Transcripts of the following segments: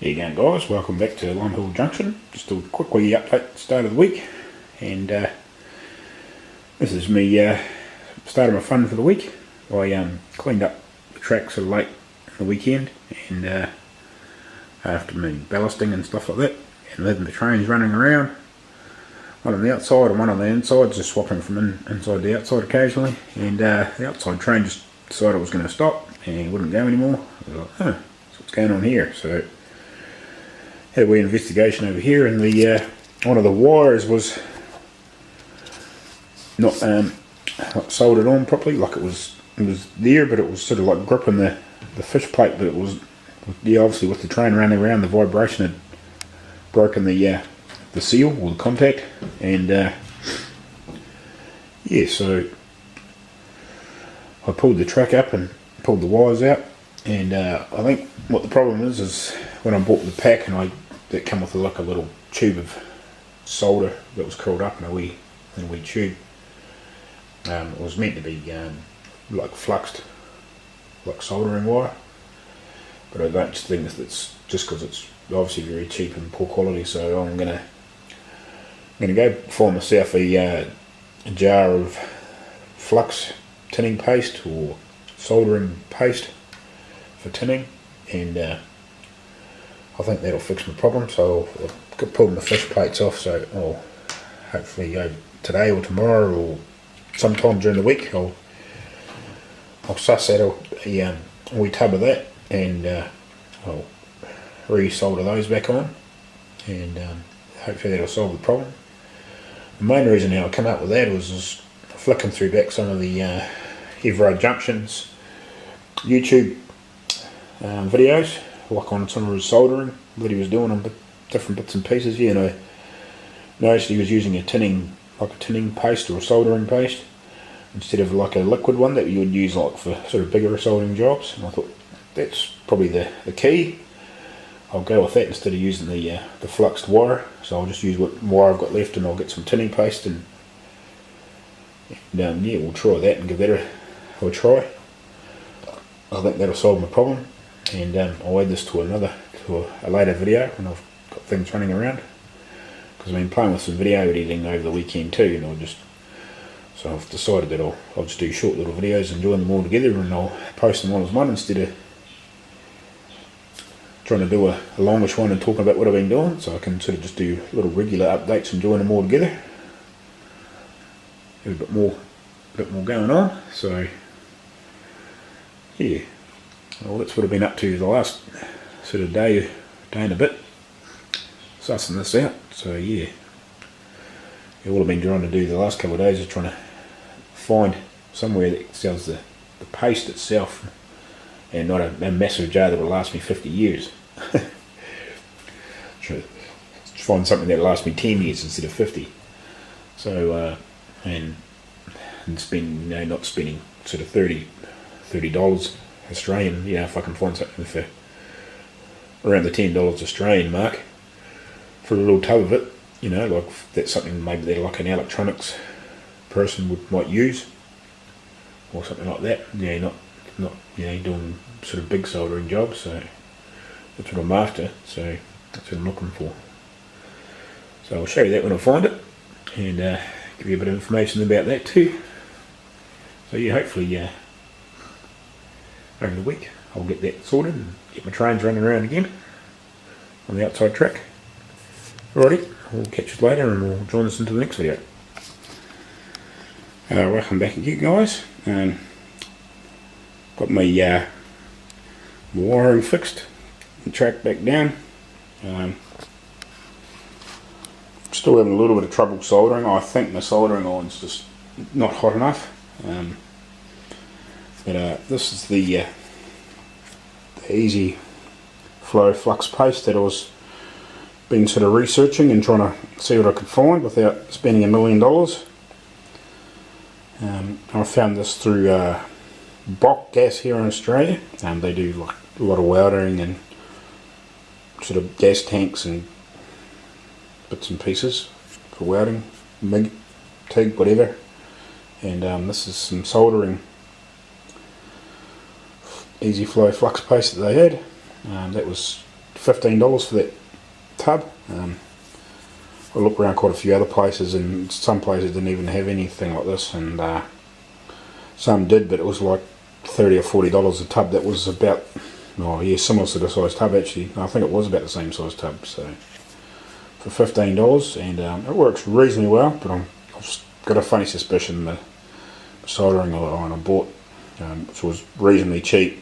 There you go, guys, welcome back to Lime Junction. Just a quick wee update at the start of the week, and this is me starting my fun for the week. I cleaned up the track sort of late in the weekend, and after me ballasting and stuff like that, and letting the trains running around, one on the outside and one on the inside, just swapping from inside to outside occasionally, and the outside train just decided it was going to stop and wouldn't go anymore. I was like, so what's going on here? So had a wee investigation over here, and the one of the wires was not soldered on properly. Like it was there, but it was sort of like gripping the fish plate. But it was, yeah, obviously with the train running around, the vibration had broken the seal or the contact, and yeah, so I pulled the track up and pulled the wires out, and I think what the problem is when I bought the pack, and that came with like a little tube of solder that was curled up in a wee tube. It was meant to be like fluxed, like soldering wire, but I don't think it's just because it's obviously very cheap and poor quality. So I'm gonna go find myself a jar of flux tinning paste or soldering paste for tinning, and I think that'll fix my problem. So I'll pull my fish plates off, so I'll hopefully today or tomorrow or sometime during the week I'll suss out a wee tub of that, and I'll re-solder those back on, and hopefully that'll solve the problem. The main reason how I come up with that was just flicking through back some of the Junction's YouTube videos, like on some of his soldering that he was doing on different bits and pieces here, and I noticed he was using a tinning paste or a soldering paste instead of like a liquid one that you would use like for sort of bigger soldering jobs, and I thought that's probably the key. I'll go with that instead of using the fluxed wire. So I'll just use what wire I've got left, and I'll get some tinning paste, and yeah, we'll try that and give that a try. I think that'll solve my problem, and I'll add this to a later video when I've got things running around, because I've been playing with some video editing over the weekend too, and so I've decided that I'll just do short little videos and join them all together, and I'll post them all as one instead of trying to do a longish one and talking about what I've been doing. So I can sort of just do little regular updates and join them all together. Have a bit more going on. So yeah, well, that's what I've been up to the last sort of day and a bit, sussing this out. So yeah, all I've been trying to do the last couple of days is trying to find somewhere that sells the paste itself, and not a massive jar that will last me 50 years. Try to find something that will last me 10 years instead of 50. So and spend, not spending sort of $30 Australian, if I can find something for around the $10 Australian mark for a little tub of it, like that's something maybe that like an electronics person might use, or something like that. Not doing sort of big soldering jobs. So that's what I'm after. So that's what I'm looking for. So I'll show you that when I find it, and give you a bit of information about that too. So yeah, hopefully over the week I'll get that sorted and get my trains running around again on the outside track. Alrighty, we'll catch you later, and we'll join us into the next video. Welcome back again, guys. Got my wiring fixed, the track back down. Still having a little bit of trouble soldering. I think my soldering iron's just not hot enough. But this is the easy flow flux paste that I was been sort of researching and trying to see what I could find without spending $1 million. I found this through Bock Gas here in Australia. They do like a lot of welding and sort of gas tanks and bits and pieces for welding, MIG, TIG, whatever. And this is some soldering easy flow flux paste that they had. That was $15 for that tub. I looked around quite a few other places, and some places didn't even have anything like this, and some did, but it was like $30 or $40 a tub. That was about, oh yeah, similar to the size tub actually. I think it was about the same size tub. So for $15, and it works reasonably well, but I've just got a funny suspicion the soldering iron I bought, which was reasonably cheap,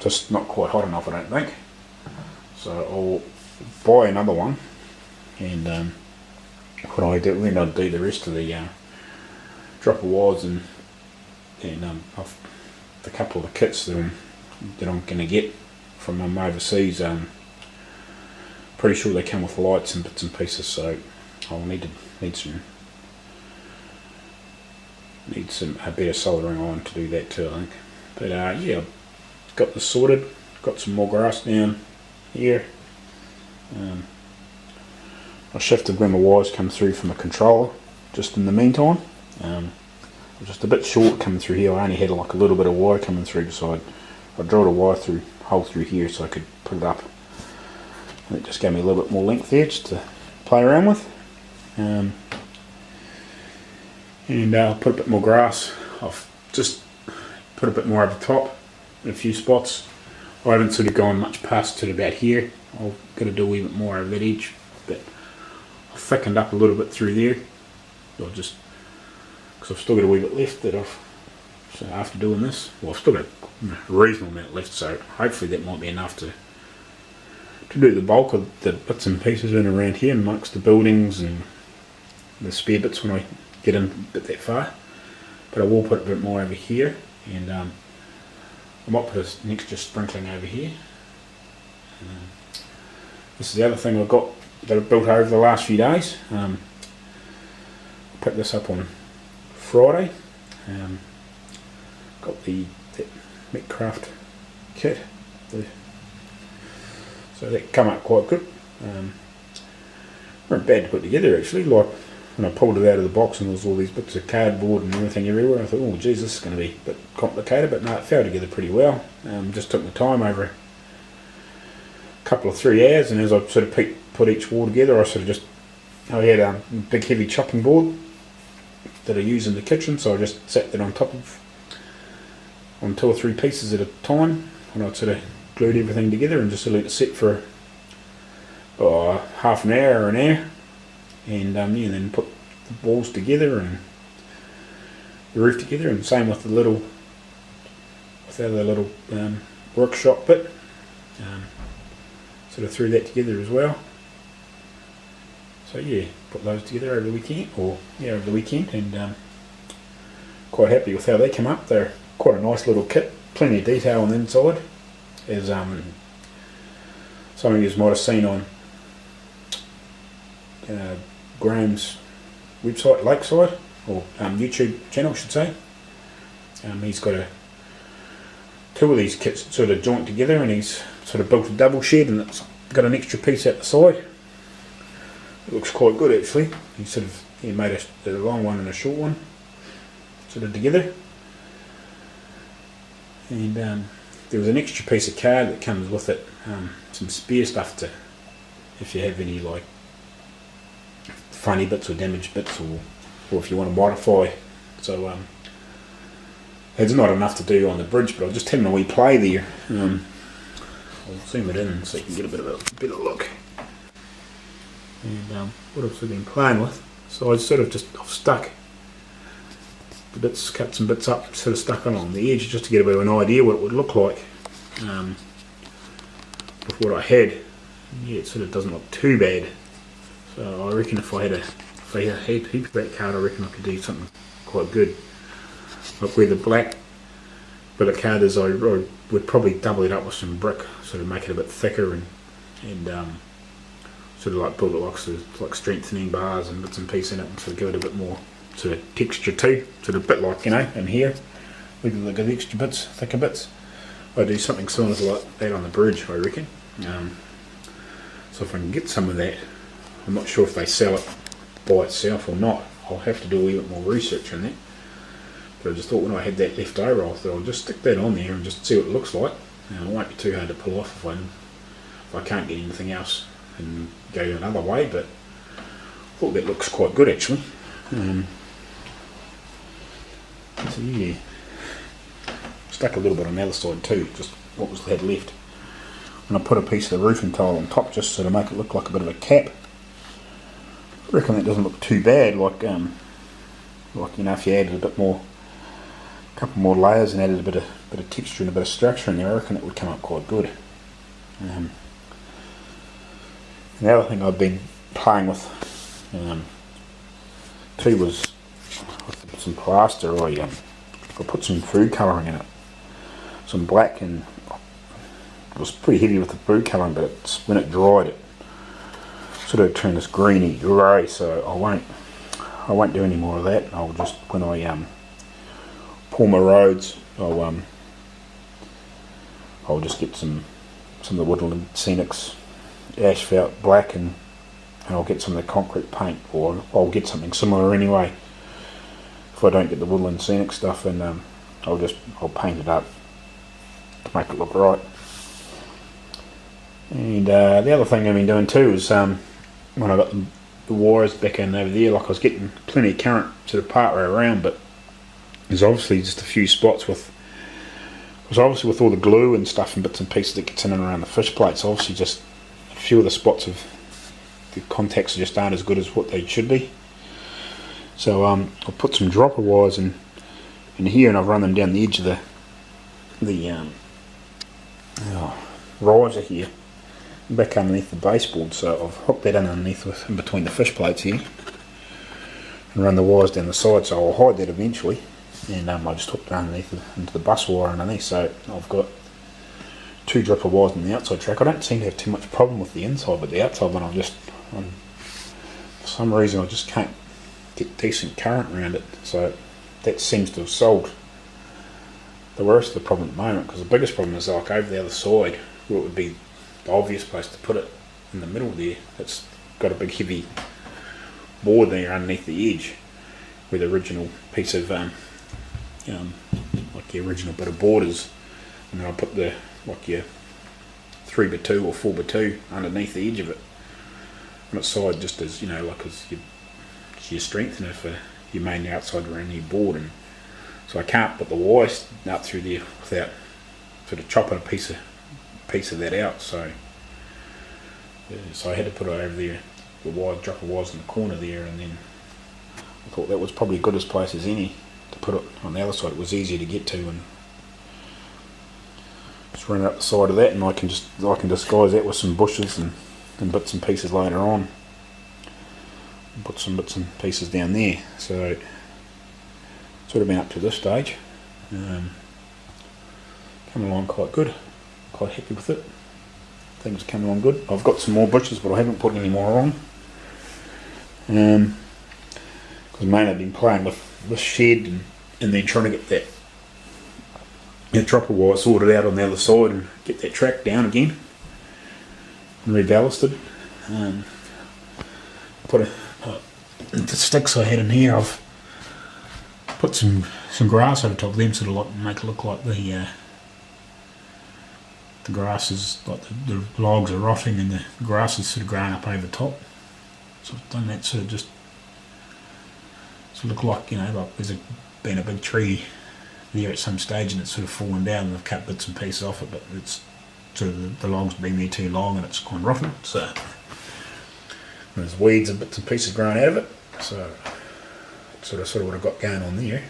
just not quite hot enough, I don't think. So I'll buy another one, and when I do the rest of the dropper wires and a couple of the kits that I'm going to get from overseas. Pretty sure they come with lights and bits and pieces, so I'll need some a better soldering iron to do that too, I think. But yeah, I've got this sorted. Got some more grass down here. I shifted when my wires come through from a controller just in the meantime. I was just a bit short coming through here. I only had like a little bit of wire coming through, so I drilled a wire hole through here so I could put it up. And it just gave me a little bit more length there just to play around with. And I'll put a bit more grass. I've just put a bit more over the top in a few spots. I haven't sort of gone much past to about here. I've got to do a wee bit more over that edge, but I've thickened up a little bit through there. I'll just, because I've still got a wee bit left so after doing this, well, I've still got a reasonable amount left, so hopefully that might be enough to do the bulk of the bits and pieces in around here amongst the buildings and the spare bits when I get in a bit that far. But I will put a bit more over here, and I might put an extra sprinkling over here. This is the other thing I've got that I've built over the last few days. I picked this up on Friday. Got that Metcraft kit. So that come up quite good. Weren't bad to put together actually. Like when I pulled it out of the box and there was all these bits of cardboard and everything everywhere, I thought, oh geez, this is going to be a bit complicated, but no, it fell together pretty well. Just took my time over a couple of 3 hours, and as I sort of put each wall together, I had a big heavy chopping board that I use in the kitchen, so I just sat that on 2 or 3 pieces at a time, and I sort of glued everything together and just let it sit for half an hour or an hour, and then put the walls together and the roof together, and same with the other little workshop bit. Sort of threw that together as well. So yeah, put those together over the weekend, and quite happy with how they come up. They're quite a nice little kit, plenty of detail on the inside, as some of you might have seen on Graham's website, Lakeside, or YouTube channel I should say. He's got 2 of these kits sort of joint together, and he's sort of built a double shed, and it's got an extra piece out the side. It looks quite good actually. He made a long one and a short one sort of together, and there was an extra piece of card that comes with it, some spare stuff to, if you have any like funny bits or damaged bits, or if you want to modify. So it's not enough to do on the bridge, but I'll just having a wee play there. I'll zoom it in so you can get a bit of a better look. And what I've been playing with, so I've stuck the bits, cut some bits up, sort of stuck along the edge just to get a bit of an idea what it would look like with what I had. Yeah, it sort of doesn't look too bad. So I reckon if I had heap of that card, I reckon I could do something quite good. Like where the black bit of card is, I would probably double it up with some brick, sort of make it a bit thicker, and sort of like build it like strengthening bars and bits and pieces in it, and sort of give it a bit more sort of texture too, sort of a bit like, in here, with the extra bits, thicker bits. I do something similar to like that on the bridge, I reckon. So if I can get some of that, I'm not sure if they sell it by itself or not. I'll have to do a wee bit more research on that. But I just thought when I had that left over, I thought I'll just stick that on there and just see what it looks like. It won't be too hard to pull off if I if I can't get anything else and go another way, but I thought that looks quite good actually. So yeah, stuck a little bit on the other side too, just what was had left. And I put a piece of the roofing tile on top just so to make it look like a bit of a cap. I reckon that doesn't look too bad, like you know, if you added a bit more, a couple more layers and added a bit of texture and a bit of structure in there, I reckon it would come up quite good. And the other thing I've been playing with too was some plaster. I put some food colouring in it, some black, and it was pretty heavy with the food colouring, but when it dried it sort of turned this greeny grey, so I won't do any more of that. I'll just, when I pour my roads, I'll just get some of the Woodland Scenics asphalt black, and I'll get some of the concrete paint, or I'll get something similar anyway if I don't get the Woodland Scenic stuff, and I'll paint it up to make it look right. And the other thing I've been doing too is when I got the wires back in over there, like I was getting plenty of current sort of part way around, but there's obviously just a few spots with all the glue and stuff and bits and pieces that gets in and around the fish plates, obviously just a few of the spots of the contacts just aren't as good as what they should be. So I'll put some dropper wires in here, and I've run them down the edge of the riser here, back underneath the baseboard. So I've hooked that in underneath in between the fish plates here, and run the wires down the side. So I'll hide that eventually, and I just hooked it underneath into the bus wire underneath. So I've got 2 dropper wires on the outside track. I don't seem to have too much problem with the inside, but the outside one for some reason I just can't get decent current around it. So that seems to have solved the worst of the problem at the moment, because the biggest problem is like over the other side, where it would be the obvious place to put it, in the middle there. It's got a big heavy board there underneath the edge where the original piece of like the original bit of board is, and then I put the like your 3x2 or 4x2 underneath the edge of it on its side, just as, you know, like as your strengthener for your main outside around your board. And so I can't put the wires up through there without sort of chopping a piece of that out. So I had to put it over there, the wire, dropper wires in the corner there, and then I thought that was probably good as place as any to put it on the other side. It was easier to get to, and just run up the side of that, and I can disguise that with some bushes and bits and pieces later on. Put some bits and pieces down there. So sort of been up to this stage. Coming along quite good. Quite happy with it. Things are coming along good. I've got some more bushes, but I haven't put any more on. Because mainly I've been playing with this shed and then trying to get that dropper wire sorted out on the other side and get that track down again and reballasted. Put the sticks I had in here, I've put some grass over top of them, sort of like make it look like the grass is like the logs are rotting and the grass is sort of growing up over the top. So I've done that sort of just to look like, you know, like there's been a big tree there at some stage and it's sort of fallen down, and I've cut bits and pieces off it, but it's sort of the log's been there too long and it's gone rotten. So there's weeds and bits and pieces growing out of it. So that's sort of what I've got going on there.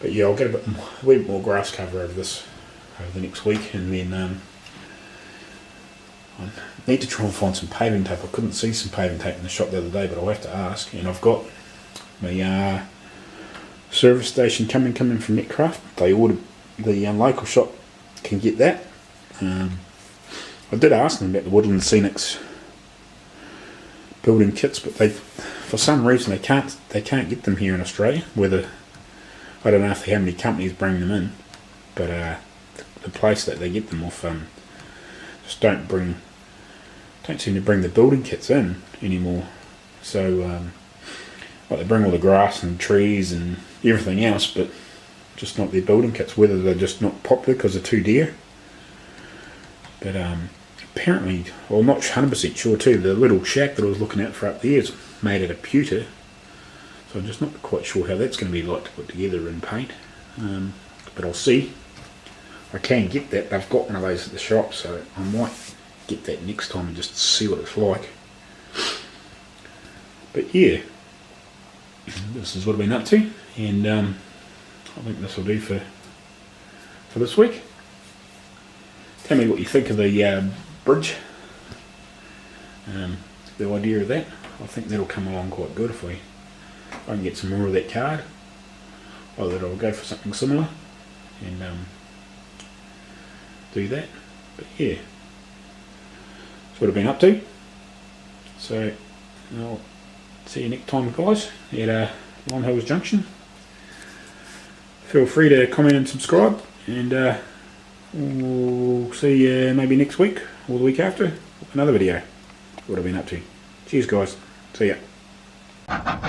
But yeah, I'll get a wee bit more grass cover over the next week, and then I need to try and find some paving tape. I couldn't see some paving tape in the shop the other day, but I'll have to ask. And I've got my service station coming from Netcraft. They ordered, the local shop can get that. I did ask them about the Woodland Scenics building kits, but for some reason they can't get them here in Australia. Whether, I don't know if how many companies bring them in, but the place that they get them off just don't seem to bring the building kits in anymore. So they bring all the grass and trees and everything else, but just not their building kits. Whether they're just not popular because they're too dear, But apparently, well, I'm not 100% sure too, the little shack that I was looking at for up there is made out of pewter. So I'm just not quite sure how that's going to be like to put together and paint. But I'll see. I can get that. They've got one of those at the shop, so I might get that next time and just see what it's like. But yeah, this is what I've been up to, and I think this will do for this week. Tell me what you think of the bridge, the idea of that. I think that'll come along quite good if I can get some more of that card, or that I'll go for something similar and do that. But yeah, that's what I've been up to. So I'll see you next time, guys, at Long Hills Junction. Feel free to comment and subscribe, and we'll see you maybe next week or the week after with another video. What I've been up to. Cheers, guys. See ya.